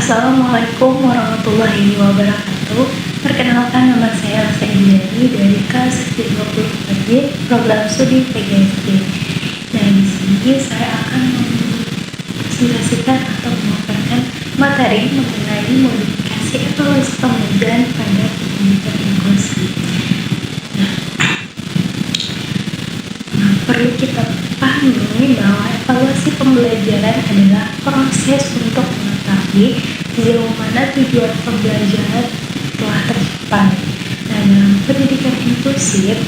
Assalamualaikum warahmatullahi wabarakatuh. Perkenalkan, nama saya Elsa Indiani dari kelas 24D Program Studi PGSD. Nah, di sini saya akan mempresentasikan atau memaparkan materi mengenai modifikasi evaluasi pembelajaran pada pendidikan inklusi. Nah, perlu kita pahami bahwa evaluasi pembelajaran adalah proses untuk mengetahui sejauh mana tujuan pembelajaran telah tercapai. Nah, dalam pendidikan inklusif,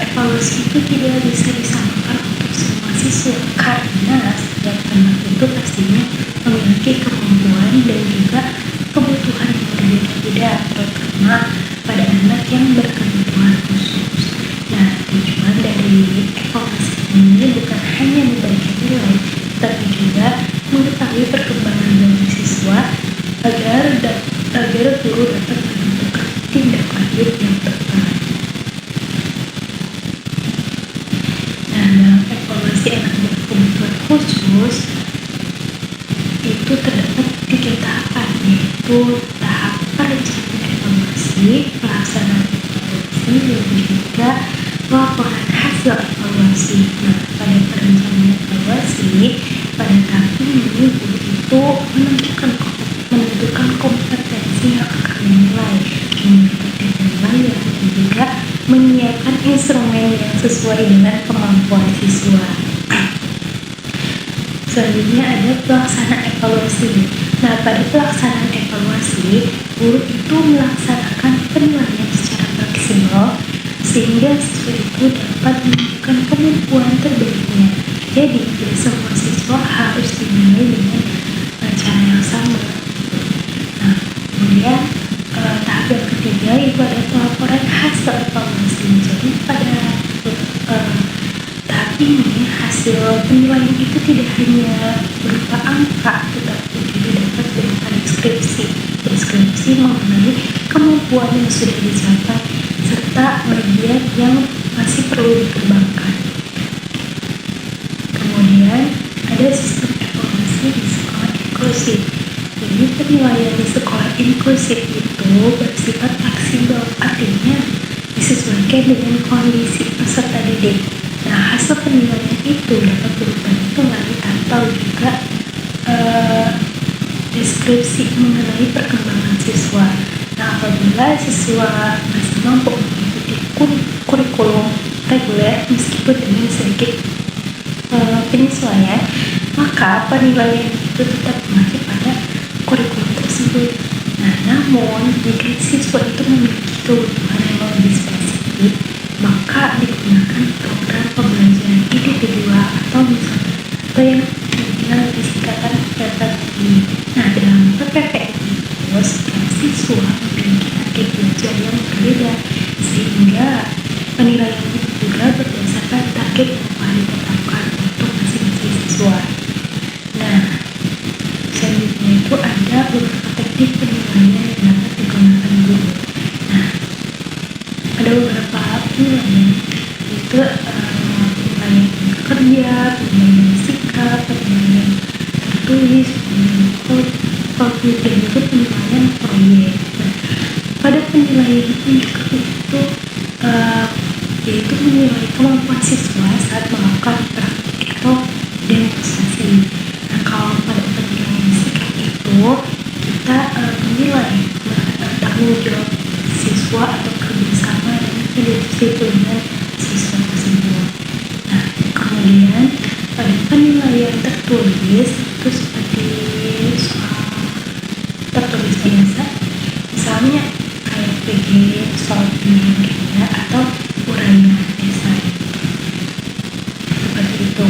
evaluasi itu tidak bisa disamakan untuk semua siswa karena setiap anak itu pastinya memiliki kemampuan dan juga kebutuhan yang berbeda-beda, terutama pada anak yang berkebutuhan khusus. Nah, tujuan dari evaluasi ini bukan hanya memberikan nilai, tapi juga mengetahui perkembangan dari siswa agar guru dapat menentukan tindak lanjut yang tepat. Nah, dalam evaluasi anak berkebutuhan khusus itu terdapat 3 tahapan, yaitu tahap perencanaan evaluasi, pelaksanaan evaluasi, dan juga laporan hasil evaluasi. Nah, pada perencanaan evaluasi, pada tahap ini guru itu menentukan kompetensi yang akan dinilai, jumlah nilai, dan juga menyiapkan instrumen yang sesuai dengan kemampuan siswa. Selanjutnya ada pelaksanaan evaluasi. Nah, pada pelaksanaan evaluasi, guru itu melaksanakan penilaian secara fleksibel sehingga siswa itu dapat menunjukkan kemampuan terbaiknya. Jadi, tidak semua siswa harus dinilai dengan cara yang sama. Nah, kemudian tahap yang ketiga itu ada pelaporan hasil evaluasi. Jadi, pada tahap ini hasil penilaian itu tidak hanya berupa angka, tetapi juga dapat berupa deskripsi mengenai kemampuan yang sudah dicapai serta bagian yang masih perlu dikembangkan. Kemudian ada sistem evaluasi di sekolah inklusif. Jadi penilaian di sekolah inklusif itu bersifat fleksibel, artinya disesuaikan dengan kondisi peserta didik. Nah, hasil penilaian itu dapat berupa nilai atau juga deskripsi mengenai perkembangan siswa. Nah, apabila siswa masih mampu mengikuti kurikulum reguler meskipun dengan sedikit penyesuaian, maka penilaian itu tetap mengacu pada kurikulum tersebut. Nah, namun jika siswa itu memiliki kebutuhan yang lebih spesifik, maka digunakan program pembelajaran individual atau misalnya yang disingkatan PPPI. Nah, dalam PPPI itu setiap siswa memiliki target belajar yang berbeda, sehingga penilaian itu juga berdasarkan target yang telah ditetapkan untuk masing-masing siswa. Nah, selanjutnya itu ada beberapa teknik penilaian yang dapat digunakan guru. Nah, ada beberapa penilaian, yaitu penilaian kerja, penilaian sikap, penilaian tertulis, penilaian kognitif, dan juga penilaian proyek. Nah, pada penilaian indikatif itu yaitu menilai kemampuan siswa saat melakukan praktik atau demonstrasi. Nah, kalau pada penilaian sikap itu kita menilai tanggung jawab siswa atau kerjasama dan kedisiplinan siswa tersebut. Nah, kemudian pada penilaian tertulis itu seperti soal tertulis biasa, misalnya kayak PG, soal pilihan ganda atau uraian esai, seperti itu.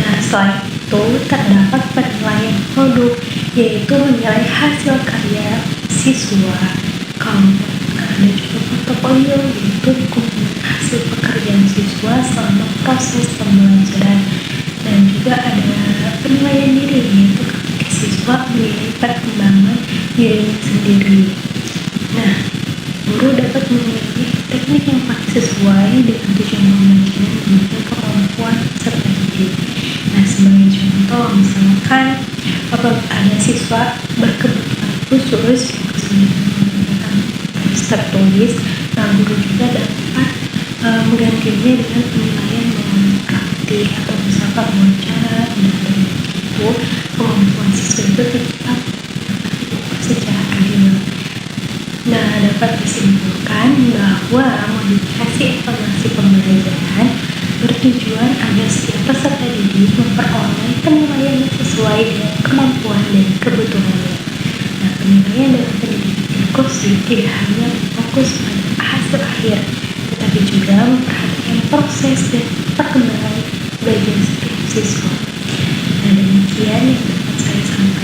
Nah, selain itu terdapat penilaian produk, yaitu menilai hasil karya siswa. Kalau ada juga portofolio, yaitu dokumen hasil pekerjaan siswa selama proses pembelajaran. Dan juga ada penilaian diri, yaitu ketika siswa menilai perkembangan dirinya sendiri. Nah, guru dapat memilih teknik yang paling sesuai dengan tujuan pembelajaran dan juga kemampuan peserta didik. Nah, sebagai contoh, misalkan ada juga dapat menggantinya dengan penilaian yang praktik atau misalkan wawancara. Dan itu kemampuan siswa itu tetap dapat diukur secara adil. Nah, dapat disimpulkan bahwa modifikasi evaluasi pembelajaran bertujuan agar setiap peserta didik memperoleh penilaian yang sesuai dengan kemampuan dan kebutuhannya. Nah, penilaian dalam pendidikan inklusif tidak hanya fokus pada hasil akhir, tetapi juga memperhatikan proses dan perkembangan belajar setiap siswa. Nah, demikian yang dapat saya sampaikan.